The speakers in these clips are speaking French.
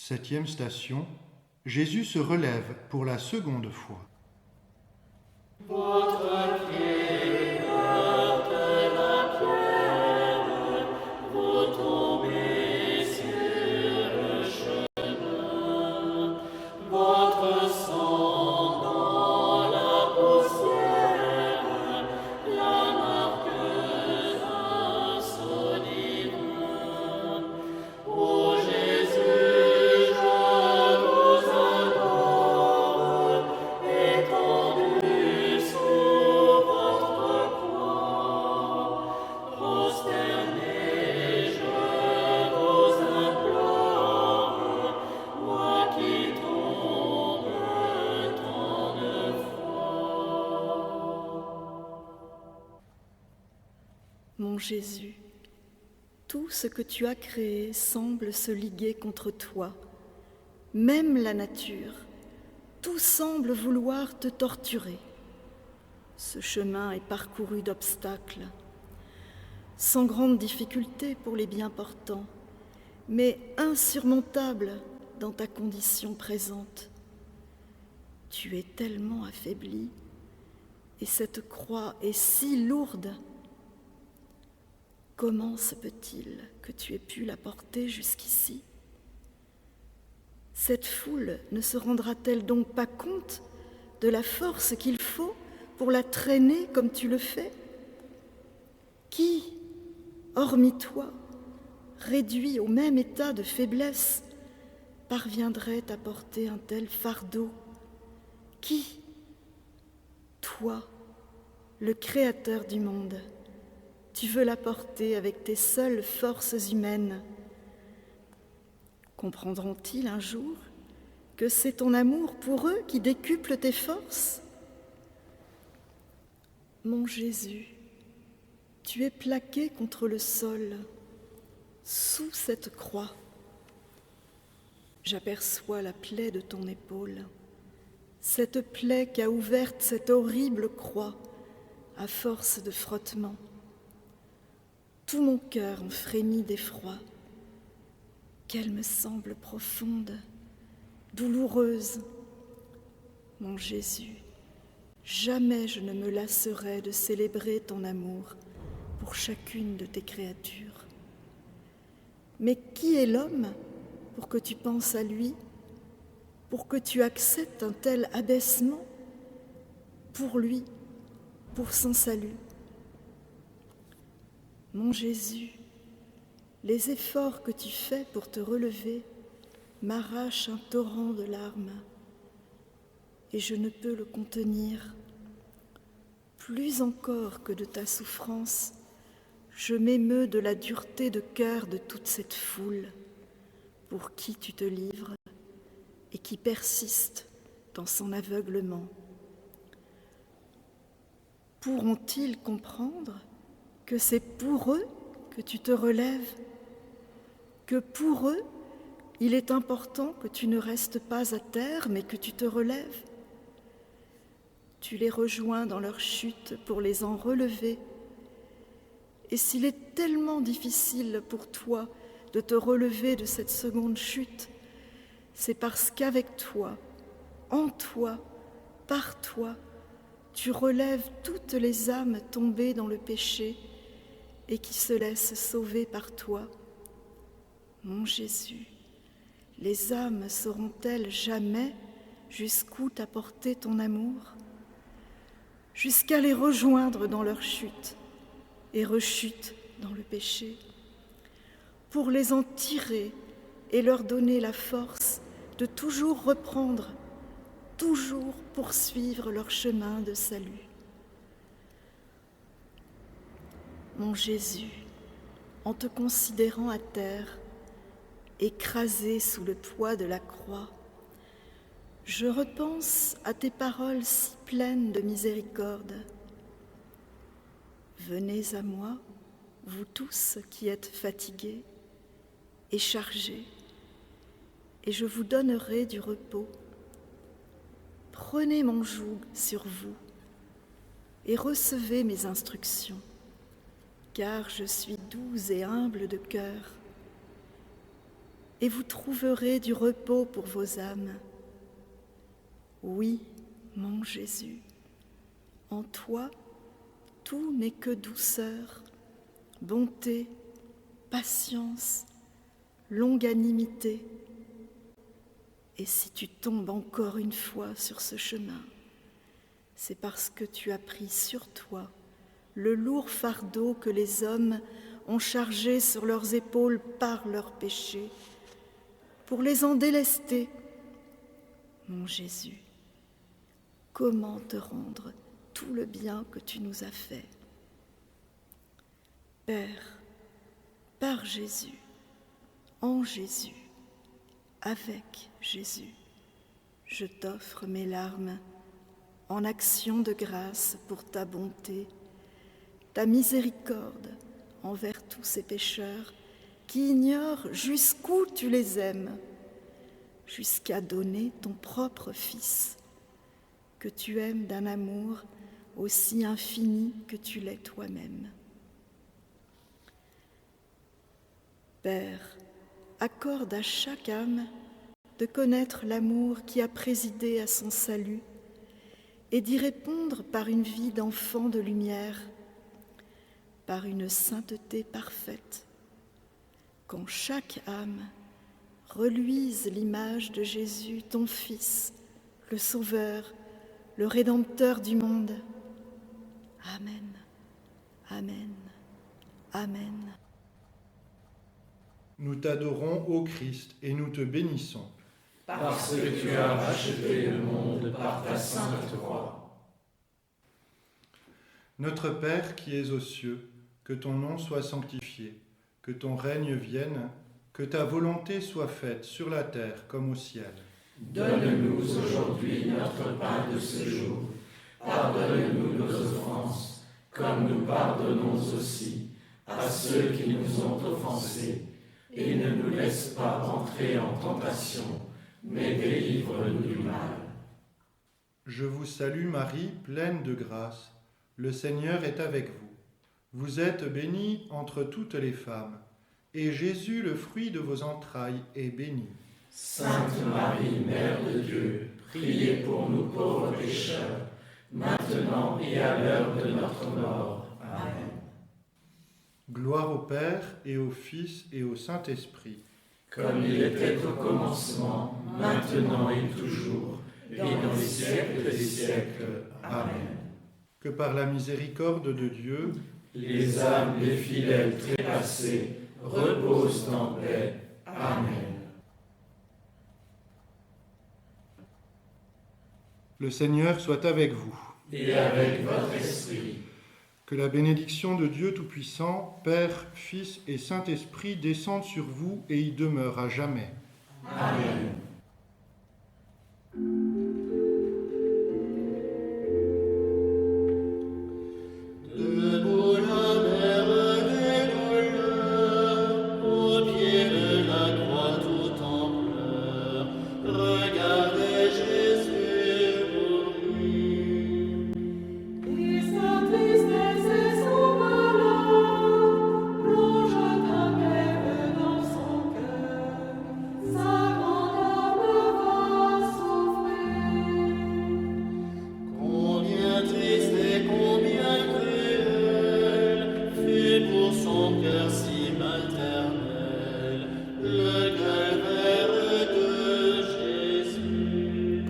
Septième station, Jésus se relève pour la seconde fois. Votre pied heurte la pierre, vous tombez sur le chemin. Votre sang dans la poussière, la marque d'un sceau divin. Ô Jésus, je vous adore, étendu sous votre croix. Prosterné, je vous implore, moi qui tombe tant de fois. Mon Jésus, tout ce que tu as créé semble se liguer contre toi, même la nature, tout semble vouloir te torturer. Ce chemin est parcouru d'obstacles, sans grande difficulté pour les bien portants, mais insurmontable dans ta condition présente. Tu es tellement affaibli, et cette croix est si lourde. Comment se peut-il que tu aies pu la porter jusqu'ici? Cette foule ne se rendra-t-elle donc pas compte de la force qu'il faut pour la traîner comme tu le fais? Qui, hormis toi, réduit au même état de faiblesse, parviendrait à porter un tel fardeau? Qui? Toi, le Créateur du monde, tu veux la porter avec tes seules forces humaines. Comprendront-ils un jour que c'est ton amour pour eux qui décuple tes forces? Mon Jésus, tu es plaqué contre le sol, sous cette croix. J'aperçois la plaie de ton épaule, cette plaie qu'a ouverte cette horrible croix à force de frottement. Tout mon cœur en frémit d'effroi, qu'elle me semble profonde, douloureuse. Mon Jésus, jamais je ne me lasserai de célébrer ton amour pour chacune de tes créatures. Mais qui est l'homme pour que tu penses à lui, pour que tu acceptes un tel abaissement pour lui, pour son salut? Mon Jésus, les efforts que tu fais pour te relever m'arrachent un torrent de larmes et je ne peux le contenir. Plus encore que de ta souffrance, je m'émeus de la dureté de cœur de toute cette foule pour qui tu te livres et qui persiste dans son aveuglement. Pourront-ils comprendre que c'est pour eux que tu te relèves, que pour eux, il est important que tu ne restes pas à terre, mais que tu te relèves? Tu les rejoins dans leur chute pour les en relever. Et s'il est tellement difficile pour toi de te relever de cette seconde chute, c'est parce qu'avec toi, en toi, par toi, tu relèves toutes les âmes tombées dans le péché et qui se laissent sauver par toi. Mon Jésus, les âmes sauront-elles jamais jusqu'où t'a porté ton amour? Jusqu'à les rejoindre dans leur chute et rechute dans le péché, pour les en tirer et leur donner la force de toujours reprendre, toujours poursuivre leur chemin de salut. Mon Jésus, en te considérant à terre, écrasé sous le poids de la croix, je repense à tes paroles si pleines de miséricorde. Venez à moi, vous tous qui êtes fatigués et chargés, et je vous donnerai du repos. Prenez mon joug sur vous et recevez mes instructions, car je suis doux et humble de cœur. et vous trouverez du repos pour vos âmes. Oui, mon Jésus, en toi, tout n'est que douceur, bonté, patience, longanimité. Et si tu tombes encore une fois sur ce chemin, c'est parce que tu as pris sur toi le lourd fardeau que les hommes ont chargé sur leurs épaules par leurs péchés, pour les en délester. Mon Jésus, comment te rendre tout le bien que tu nous as fait? Père, par Jésus, en Jésus, avec Jésus, je t'offre mes larmes en action de grâce pour ta bonté, ta miséricorde envers tous ces pécheurs qui ignorent jusqu'où tu les aimes, jusqu'à donner ton propre Fils, que tu aimes d'un amour aussi infini que tu l'es toi-même. Père, accorde à chaque âme de connaître l'amour qui a présidé à son salut et d'y répondre par une vie d'enfant de lumière, par une sainteté parfaite, quand chaque âme reluise l'image de Jésus, ton Fils, le Sauveur, le Rédempteur du monde. Amen, Amen, Amen. Nous t'adorons, ô Christ, et nous te bénissons. Parce que tu as racheté le monde par ta sainte croix. Notre Père qui es aux cieux, que ton nom soit sanctifié, que ton règne vienne, que ta volonté soit faite sur la terre comme au ciel. Donne-nous aujourd'hui notre pain de ce jour. Pardonne-nous nos offenses, comme nous pardonnons aussi à ceux qui nous ont offensés. Et ne nous laisse pas entrer en tentation, mais délivre-nous du mal. Je vous salue Marie, pleine de grâce. Le Seigneur est avec vous. Vous êtes bénie entre toutes les femmes, et Jésus, le fruit de vos entrailles, est béni. Sainte Marie, Mère de Dieu, priez pour nous pauvres pécheurs, maintenant et à l'heure de notre mort. Amen. Gloire au Père, et au Fils, et au Saint-Esprit. Comme il était au commencement, maintenant et toujours, et dans les siècles des siècles. Amen. Que par la miséricorde de Dieu, les âmes des fidèles trépassés reposent en paix. Amen. le Seigneur soit avec vous. Et avec votre esprit. Que la bénédiction de Dieu Tout-Puissant, Père, Fils et Saint-Esprit descende sur vous et y demeure à jamais. Amen. Debout la mer des douleurs, au pied de la croix tout en pleurs, regardez Jésus mourut. Et sa tristesse et son malheur plongent ta mère dans son cœur, sa grande âme va souffrir. Combien triste et combien cruel fut pour son cœur si maternel le calvaire de Jésus.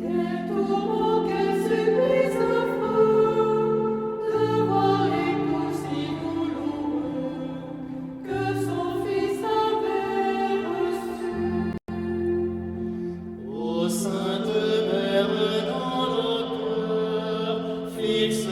Quel tourment, quel supplice affreux de voir l'époux si douloureux que son fils avait reçu. Ô Sainte Mère, dans nos cœurs, fixe